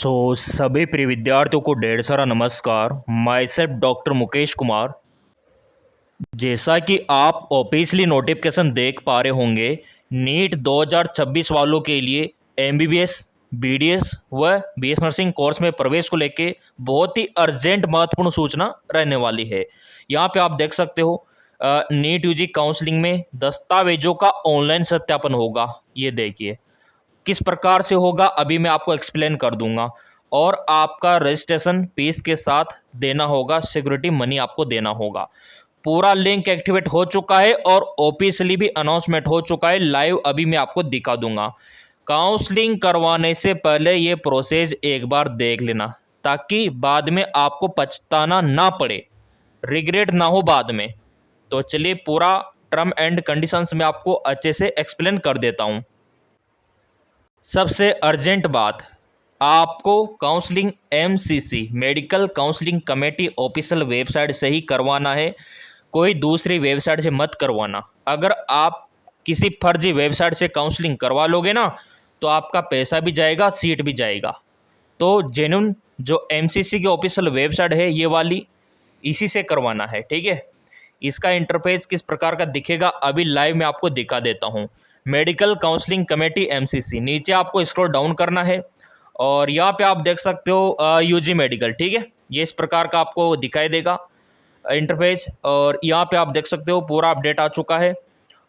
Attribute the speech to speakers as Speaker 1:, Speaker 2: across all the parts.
Speaker 1: सभी प्रिय विद्यार्थियों को ढेर सारा नमस्कार। My self doctor Mukesh Kumar. जैसा कि आप ऑफिशियली नोटिफिकेशन देख पा रहे होंगे, नीट 2026 वालों के लिए एमबीबीएस, बीडीएस व बीएस नर्सिंग कोर्स में प्रवेश को लेके बहुत ही अर्जेंट महत्वपूर्ण सूचना रहने वाली है। यहाँ पे आप देख सकते हो, नीट यूजी काउंसलिंग में दस्तावेजों का ऑनलाइन सत्यापन होगा। ये देखिए किस प्रकार से होगा, अभी मैं आपको एक्सप्लेन कर दूंगा। और आपका रजिस्ट्रेशन फीस के साथ देना होगा, सिक्योरिटी मनी आपको देना होगा। पूरा लिंक एक्टिवेट हो चुका है और ऑफिशियली भी अनाउंसमेंट हो चुका है। लाइव अभी मैं आपको दिखा दूंगा। काउंसलिंग करवाने से पहले ये प्रोसेस एक बार देख लेना, ताकि बाद में आपको पछताना ना पड़े, रिग्रेट ना हो बाद में। तो चलिए पूरा टर्म एंड कंडीशंस में आपको अच्छे से एक्सप्लेन कर देता हूँ। सबसे अर्जेंट बात, आपको counselling MCC medical counselling committee official website से ही करवाना है, कोई दूसरी वेबसाइट से मत करवाना। अगर आप किसी फर्जी वेबसाइट से काउंसलिंग करवा लोगे ना, तो आपका पैसा भी जाएगा, सीट भी जाएगा। तो जेन्युइन जो एमसीसी की ऑफिशियल वेबसाइट है ये वाली, इसी से करवाना है, ठीक है। इसका इंटरफेस किस प्रकार का दिखेगा अभी लाइव में आपको दिखा देता हूँ। मेडिकल काउंसलिंग कमेटी एमसीसी, नीचे आपको स्क्रॉल डाउन करना है और यहाँ पे आप देख सकते हो यूजी मेडिकल, ठीक है। ये इस प्रकार का आपको दिखाई देगा इंटरफेस। और यहाँ पे आप देख सकते हो पूरा अपडेट आ चुका है।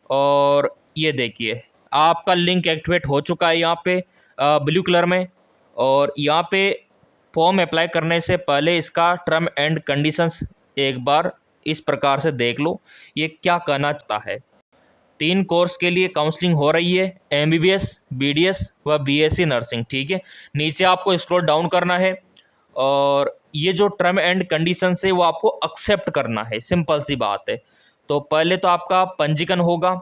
Speaker 1: और ये देखिए आपका लिंक एक्टिवेट हो चुका है यहाँ पे ब्लू कलर में। और यहाँ पे फॉर्म अप्लाई करने से पहले इसका टर्म एंड कंडीशंस एक बार इस प्रकार से देख लो, ये क्या कहना चाहता है। 3 कोर्स के लिए काउंसलिंग हो रही है, एमबीबीएस, बीडीएस व बीएससी नर्सिंग, ठीक है। नीचे आपको स्क्रॉल डाउन करना है और ये जो टर्म एंड कंडीशन है वो आपको एक्सेप्ट करना है, सिंपल सी बात है। तो पहले तो आपका पंजीकरण होगा,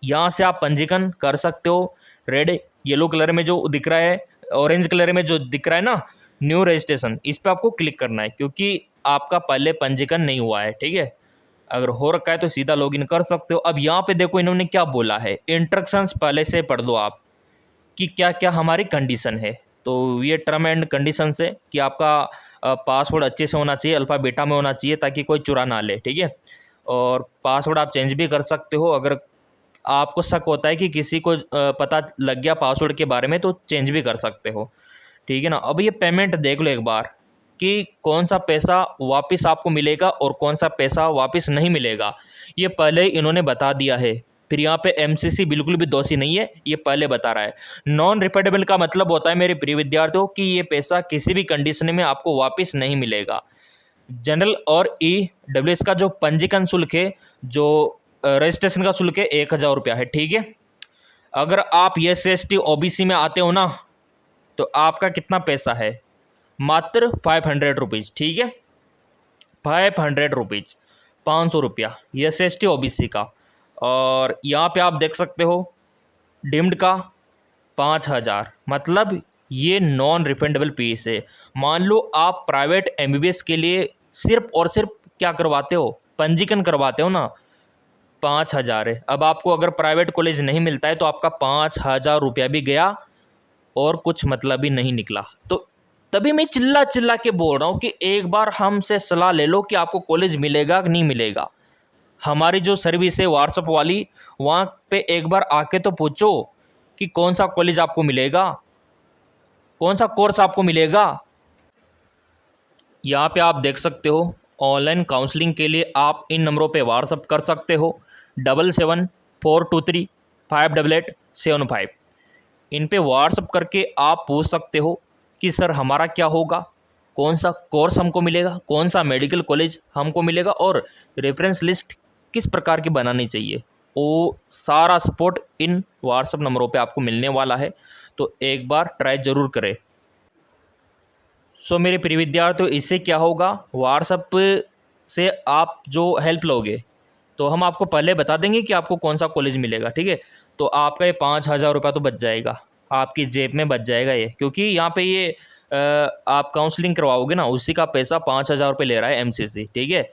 Speaker 1: यहाँ से आप पंजीकरण कर सकते हो। रेड येलो कलर में जो दिख रहा है, ऑरेंज कलर में जो दिख रहा है ना, न्यू रजिस्ट्रेशन, इस पर आपको क्लिक करना है, क्योंकि आपका पहले पंजीकरण नहीं हुआ है, ठीक है। अगर हो रखा है तो सीधा लॉगिन कर सकते हो। अब यहाँ पे देखो इन्होंने क्या बोला है, इंस्ट्रक्शंस पहले से पढ़ दो आप कि क्या क्या हमारी कंडीशन है। तो ये टर्म एंड कंडीशन है कि आपका पासवर्ड अच्छे से होना चाहिए, अल्फ़ा बीटा में होना चाहिए, ताकि कोई चुरा ना ले, ठीक है। और पासवर्ड आप चेंज भी कर सकते हो, अगर आपको शक होता है कि किसी को पता लग गया पासवर्ड के बारे में, तो चेंज भी कर सकते हो, ठीक है ना। अब ये पेमेंट देख लो एक बार कि कौन सा पैसा वापस आपको मिलेगा और कौन सा पैसा वापस नहीं मिलेगा, ये पहले ही इन्होंने बता दिया है। फिर यहाँ पे एमसीसी बिल्कुल भी दोषी नहीं है, ये पहले बता रहा है। नॉन रिफंडेबल का मतलब होता है मेरे प्रिय विद्यार्थियों कि ये पैसा किसी भी कंडीशन में आपको वापस नहीं मिलेगा। जनरल और ईडब्ल्यूएस का जो पंजीकरण शुल्क है, जो रजिस्ट्रेशन का शुल्क है, 1000 रुपया है, ठीक है। अगर आप SC/ST OBC में आते हो ना, तो आपका कितना पैसा है, मात्र 500 रुपीज़, ठीक है। 500 रुपीज़, 500 रुपया SC/ST OBC का। और यहाँ पे आप देख सकते हो डिम्ड का 5000, मतलब ये नॉन रिफंडेबल फीस है। मान लो आप प्राइवेट एमबीबीएस के लिए सिर्फ और सिर्फ क्या करवाते हो, पंजीकरण करवाते हो ना, 5000 है। अब आपको अगर प्राइवेट कॉलेज नहीं मिलता है तो आपका 5000 रुपया भी गया और कुछ मतलब ही नहीं निकला। तो तभी मैं चिल्ला चिल्ला के बोल रहा हूँ कि एक बार हमसे सलाह ले लो कि आपको कॉलेज मिलेगा कि नहीं मिलेगा। हमारी जो सर्विस है व्हाट्सएप वाली, वहाँ पे एक बार आके तो पूछो कि कौन सा कॉलेज आपको मिलेगा, कौन सा कोर्स आपको मिलेगा। यहाँ पे आप देख सकते हो ऑनलाइन काउंसलिंग के लिए आप इन नंबरों पे व्हाट्सएप कर सकते हो, 7742358875। इन पे व्हाट्सएप करके आप पूछ सकते हो कि सर हमारा क्या होगा, कौन सा कोर्स हमको मिलेगा, कौन सा मेडिकल कॉलेज हमको मिलेगा, और रेफरेंस लिस्ट किस प्रकार की बनानी चाहिए। वो सारा सपोर्ट इन व्हाट्सएप नंबरों पे आपको मिलने वाला है, तो एक बार ट्राई ज़रूर करें। मेरे प्रिय विद्यार्थियों, इससे क्या होगा, व्हाट्सएप से आप जो हेल्प लोगे तो हम आपको पहले बता देंगे कि आपको कौन सा कॉलेज मिलेगा, ठीक है। तो आपका ये 5000 रुपया तो बच जाएगा, आपकी जेब में बच जाएगा ये, क्योंकि यहाँ पे ये आप काउंसलिंग करवाओगे ना, उसी का पैसा 5000 रुपये ले रहा है एमसीसी, ठीक है।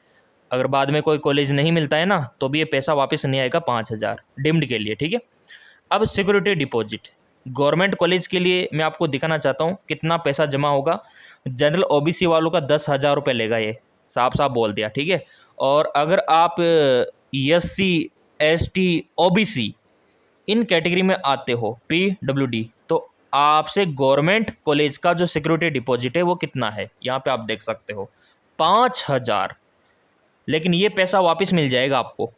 Speaker 1: अगर बाद में कोई कॉलेज नहीं मिलता है ना, तो भी ये पैसा वापस नहीं आएगा 5000 डिम्ड के लिए, ठीक है। अब सिक्योरिटी डिपॉजिट गवर्नमेंट कॉलेज के लिए मैं आपको दिखाना चाहता हूँ कितना पैसा जमा होगा। जनरल ओबीसी वालों का 10,000 रुपये लेगा, ये साफ साफ बोल दिया, ठीक है। और अगर आप SC ST OBC इन कैटेगरी में आते हो, PWD, तो आपसे गवर्नमेंट कॉलेज का जो सिक्योरिटी डिपॉजिट है वो कितना है, यहाँ पे आप देख सकते हो 5,000। लेकिन ये पैसा वापस मिल जाएगा आपको,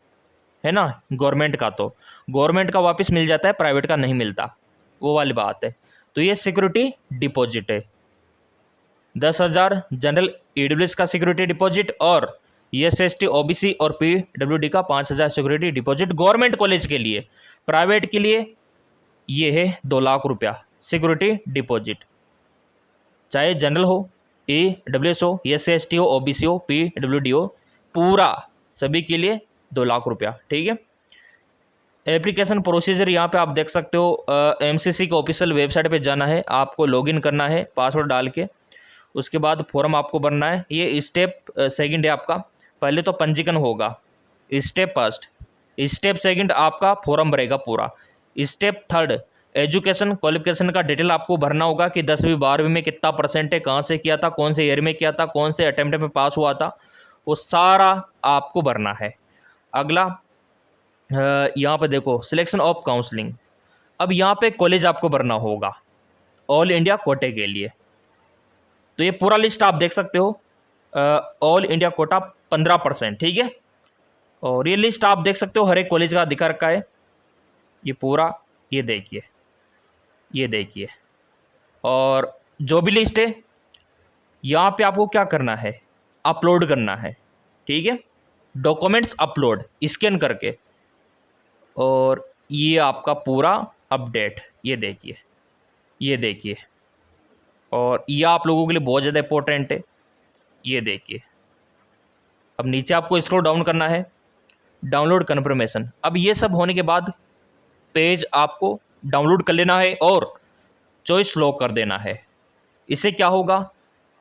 Speaker 1: है ना। गवर्नमेंट का तो गवर्नमेंट का वापस मिल जाता है, प्राइवेट का नहीं मिलता, वो वाली बात है। तो ये सिक्योरिटी डिपॉजिट है 10,000 जनरल EWS का सिक्योरिटी डिपॉजिट, और SST OBC और PWD का 5,000 सिक्योरिटी डिपॉजिट गवर्नमेंट कॉलेज के लिए। प्राइवेट के लिए ये है 2 लाख रुपया सिक्योरिटी डिपॉजिट, चाहे जनरल हो, EWS हो, SST हो, OBC हो, PWD हो, पूरा सभी के लिए 2 लाख रुपया, ठीक है। एप्लीकेशन प्रोसीजर यहाँ पे आप देख सकते हो। MCC के ऑफिशियल वेबसाइट पे जाना है, आपको लॉगिन करना है पासवर्ड डाल के, उसके बाद फॉर्म आपको भरना है। ये स्टेप सेकंड है आपका। पहले तो पंजीकरण होगा, स्टेप फर्स्ट। स्टेप सेकंड आपका फॉर्म भरेगा पूरा। स्टेप थर्ड एजुकेशन क्वालिफिकेशन का डिटेल आपको भरना होगा कि 10वीं 12वीं में कितना परसेंट है, कहाँ से किया था, कौन से ईयर में किया था, कौन से अटेम्प्ट में पास हुआ था, वो सारा आपको भरना है। अगला यहाँ पे देखो सिलेक्शन ऑफ काउंसलिंग। अब यहाँ पे कॉलेज आपको भरना होगा ऑल इंडिया कोटे के लिए। तो ये पूरा लिस्ट आप देख सकते हो। ऑल इंडिया कोटा 15%, ठीक है। और ये लिस्ट आप देख सकते हो, हर एक कॉलेज का दिखा रखा है ये पूरा, ये देखिए, ये देखिए। और जो भी लिस्ट है यहाँ पे आपको क्या करना है, अपलोड करना है, ठीक है। डॉक्यूमेंट्स अपलोड स्कैन करके, और ये आपका पूरा अपडेट, ये देखिए, ये देखिए। और ये आप लोगों के लिए बहुत ज़्यादा इंपॉर्टेंट है, ये देखिए। अब नीचे आपको स्क्रॉल डाउन करना है, डाउनलोड कन्फर्मेशन। अब ये सब होने के बाद पेज आपको डाउनलोड कर लेना है और चॉइस लॉक कर देना है। इससे क्या होगा,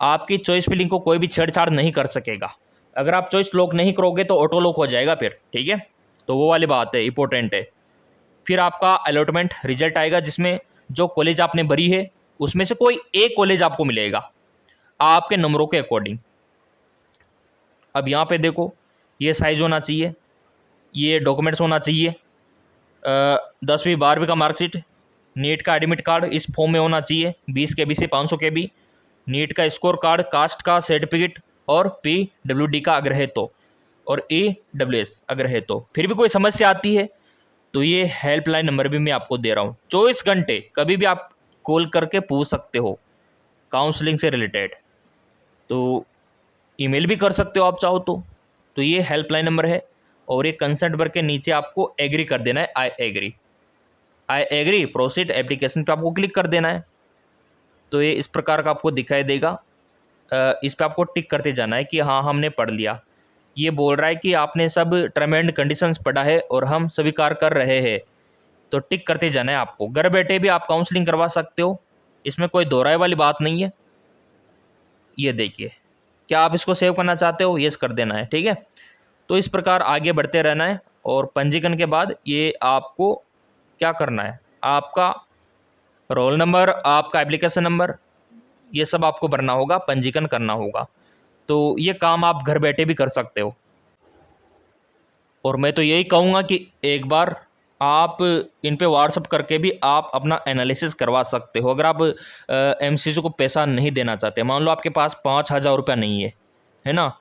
Speaker 1: आपकी चॉइस फिलिंग को कोई भी छेड़छाड़ नहीं कर सकेगा। अगर आप चॉइस लॉक नहीं करोगे तो ऑटो लॉक हो जाएगा फिर, ठीक है। तो वो वाली बात है, इंपॉर्टेंट है। फिर आपका अलॉटमेंट रिजल्ट आएगा, जिसमें जो कॉलेज आपने भरी है उसमें से कोई एक कॉलेज आपको मिलेगा आपके नंबरों के अकॉर्डिंग। अब यहाँ पे देखो, ये साइज होना चाहिए, ये डॉक्यूमेंट्स होना चाहिए, 10वीं 12वीं का मार्कशीट, नीट का एडमिट कार्ड इस फॉर्म में होना चाहिए, 20 KB से 500 KB, नीट का स्कोर कार्ड, कास्ट का सर्टिफिकेट, और PWD का अगर है तो, और EWS अगर है तो। फिर भी कोई समस्या आती है तो ये हेल्पलाइन नंबर भी मैं आपको दे रहा हूँ, 24 घंटे कभी भी आप कॉल करके पूछ सकते हो काउंसलिंग से रिलेटेड। तो ईमेल भी कर सकते हो आप चाहो तो ये हेल्पलाइन नंबर है। और ये कंसेंट भर के नीचे आपको एग्री कर देना है, आई एग्री प्रोसीड एप्लीकेशन पे आपको क्लिक कर देना है। तो ये इस प्रकार का आपको दिखाई देगा। इस पर आपको टिक करते जाना है कि हाँ हमने पढ़ लिया। ये बोल रहा है कि आपने सब टर्म एंड कंडीशंस पढ़ा है और हम स्वीकार कर रहे हैं, तो टिक करते जाना है आपको। घर बैठे भी आप काउंसलिंग करवा सकते हो, इसमें कोई दोहराए वाली बात नहीं है। ये देखिए, क्या आप इसको सेव करना चाहते हो, यस कर देना है, ठीक है। तो इस प्रकार आगे बढ़ते रहना है। और पंजीकरण के बाद ये आपको क्या करना है, आपका रोल नंबर, आपका एप्लीकेशन नंबर, ये सब आपको भरना होगा, पंजीकरण करना होगा। तो ये काम आप घर बैठे भी कर सकते हो। और मैं तो यही कहूँगा कि एक बार आप इन पे व्हाट्सअप करके भी आप अपना एनालिसिस करवा सकते हो। अगर आप MCC को पैसा नहीं देना चाहते, मान लो आपके पास 5,000 रुपया नहीं है ना,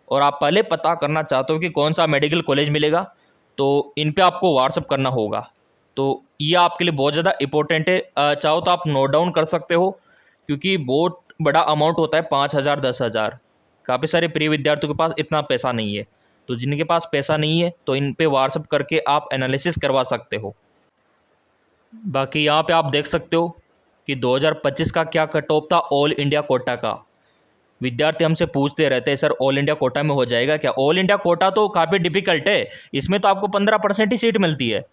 Speaker 1: और आप पहले पता करना चाहते हो कि कौन सा मेडिकल कॉलेज मिलेगा, तो इन पे आपको व्हाट्सअप करना होगा। तो ये आपके लिए बहुत ज़्यादा इंपॉर्टेंट है। चाहो तो आप नोट डाउन कर सकते हो, क्योंकि बहुत बड़ा अमाउंट होता है, 5,000 10,000। काफ़ी सारे प्रिय विद्यार्थियों के पास इतना पैसा नहीं है। तो जिनके पास पैसा नहीं है तो इन पे व्हाट्सअप करके आप एनालिसिस करवा सकते हो। बाकी यहाँ पे आप देख सकते हो कि 2025 का क्या कट ऑफ था ऑल इंडिया कोटा का। विद्यार्थी हमसे पूछते रहते हैं, सर ऑल इंडिया कोटा में हो जाएगा क्या? ऑल इंडिया कोटा तो काफ़ी डिफिकल्ट है, इसमें तो आपको 15% ही सीट मिलती है।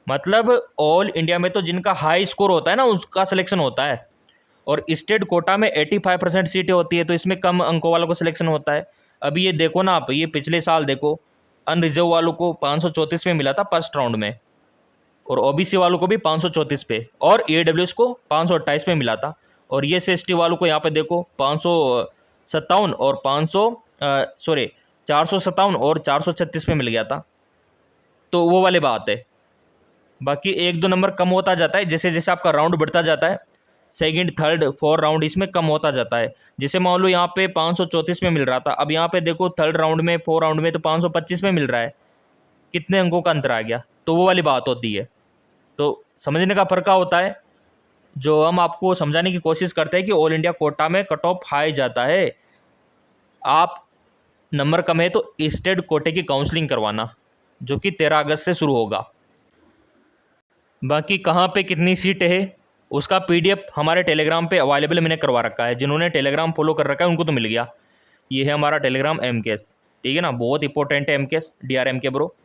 Speaker 1: मतलब ऑल इंडिया में तो जिनका हाई स्कोर होता है ना, उसका सिलेक्शन होता है। और स्टेट कोटा में 85% सीटें होती है, तो इसमें कम अंकों वालों को सिलेक्शन होता है। अभी ये देखो ना आप, ये पिछले साल देखो, अनरिजर्व वालों को 534 में मिला था फर्स्ट राउंड में, और ओबीसी वालों को भी 534 पे, और ईडब्ल्यूएस को 528 पे मिला था। और ये एसटी वालों को यहाँ पे देखो 557 और 457 और 436 पे मिल गया था। तो वो वाली बात है। बाकी 1-2 नंबर कम होता जाता है जैसे जैसे आपका राउंड बढ़ता जाता है, सेकंड थर्ड फोर्थ राउंड इसमें कम होता जाता है। जैसे मान लो यहाँ पे 534 में मिल रहा था, अब यहाँ पे देखो थर्ड राउंड में फोर्थ राउंड में तो 525 में मिल रहा है, कितने अंकों का अंतर आ गया। तो वो वाली बात होती है। तो समझने का फर्क होता है। जो हम आपको समझाने की कोशिश करते हैं कि ऑल इंडिया कोटा में कट ऑफ हाई जाता है, आप नंबर कम है तो स्टेट कोटे की काउंसलिंग करवाना, जो कि 13 अगस्त से शुरू होगा। बाकी कहाँ पे कितनी सीटें है उसका पीडीएफ हमारे टेलीग्राम पे अवेलेबल मैंने करवा रखा है। जिन्होंने टेलीग्राम फॉलो कर रखा है उनको तो मिल गया। ये है हमारा टेलीग्राम एमकेएस, ठीक है ना, बहुत इंपॉर्टेंट है एमकेएस, DRMK ब्रो।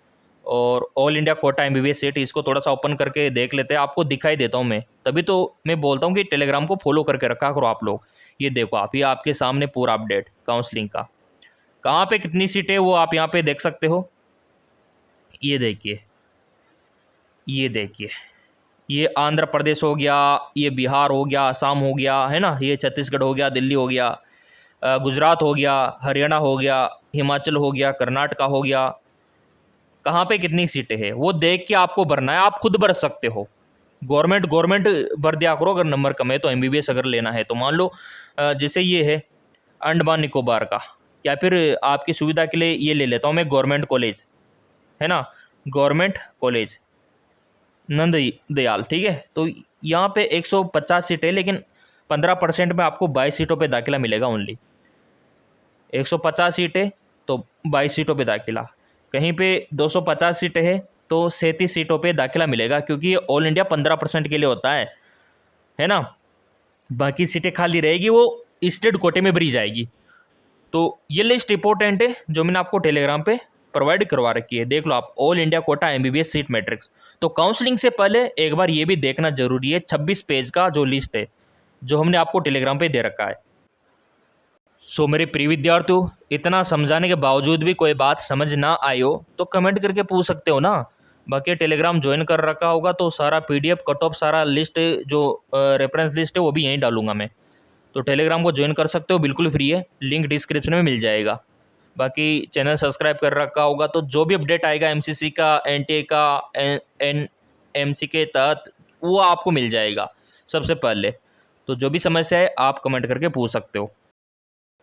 Speaker 1: और all India quota MBBS seat, इसको थोड़ा सा ओपन करके देख लेते हैं, आपको दिखाई देता हूँ मैं, तभी तो मैं बोलता हूँ कि टेलीग्राम को फॉलो करके रखा करो आप लोग। ये देखो आप, ये आपके सामने पूरा अपडेट काउंसलिंग का, कहाँ पे कितनी सीटें वो आप यहाँ पे देख सकते हो। ये देखिए, ये देखिए, ये आंध्र प्रदेश हो गया, ये बिहार हो गया, असम हो गया, है ना, ये छत्तीसगढ़ हो गया, दिल्ली हो गया, गुजरात हो गया, हरियाणा हो गया, हिमाचल हो गया, कर्नाटका हो गया। कहाँ पे कितनी सीटें हैं वो देख के आपको भरना है, आप खुद भर सकते हो। गवर्नमेंट भर दिया करो अगर नंबर कम है तो। MBBS अगर लेना है तो मान लो जैसे ये है अंडमान निकोबार का, या फिर आपकी सुविधा के लिए ये ले लेता हूँ मैं, गवर्नमेंट कॉलेज, है ना, गवर्नमेंट कॉलेज नंद दयाल, ठीक है। तो यहाँ पे 150 सीटें, लेकिन 15% में आपको 22 सीटों पे दाखिला मिलेगा ओनली। 150 सीटें तो 22 सीटों पे दाखिला। कहीं पे 250 सीटें हैं तो 37 सीटों पे दाखिला मिलेगा, क्योंकि ये ऑल इंडिया 15% के लिए होता है ना। बाकी सीटें खाली रहेगी वो स्टेट कोटे में भरी जाएगी। तो ये लिस्ट इंपॉर्टेंट है जो मैंने आपको टेलीग्राम पे प्रोवाइड करवा रखी है, देख लो आप, all India quota MBBS seat matrix. तो काउंसलिंग से पहले एक बार ये भी देखना जरूरी है, 26 पेज का जो लिस्ट है जो हमने आपको टेलीग्राम पे दे रखा है। सो मेरे प्रिय विद्यार्थियों, इतना समझाने के बावजूद भी कोई बात समझ ना आई हो तो कमेंट करके पूछ सकते हो ना। बाकी टेलीग्राम ज्वाइन कर रखा होगा तो सारा PDF कट ऑफ सारा लिस्ट जो रेफरेंस लिस्ट है वो भी यहीं डालूंगा मैं। तो टेलीग्राम को ज्वाइन कर सकते हो, बिल्कुल फ्री है, लिंक डिस्क्रिप्शन में मिल जाएगा। बाकी चैनल सब्सक्राइब कर रखा होगा तो जो भी अपडेट आएगा MCC का, NTA का, NMC के तहत, वो आपको मिल जाएगा सबसे पहले। तो जो भी समस्या है आप कमेंट करके पूछ सकते हो।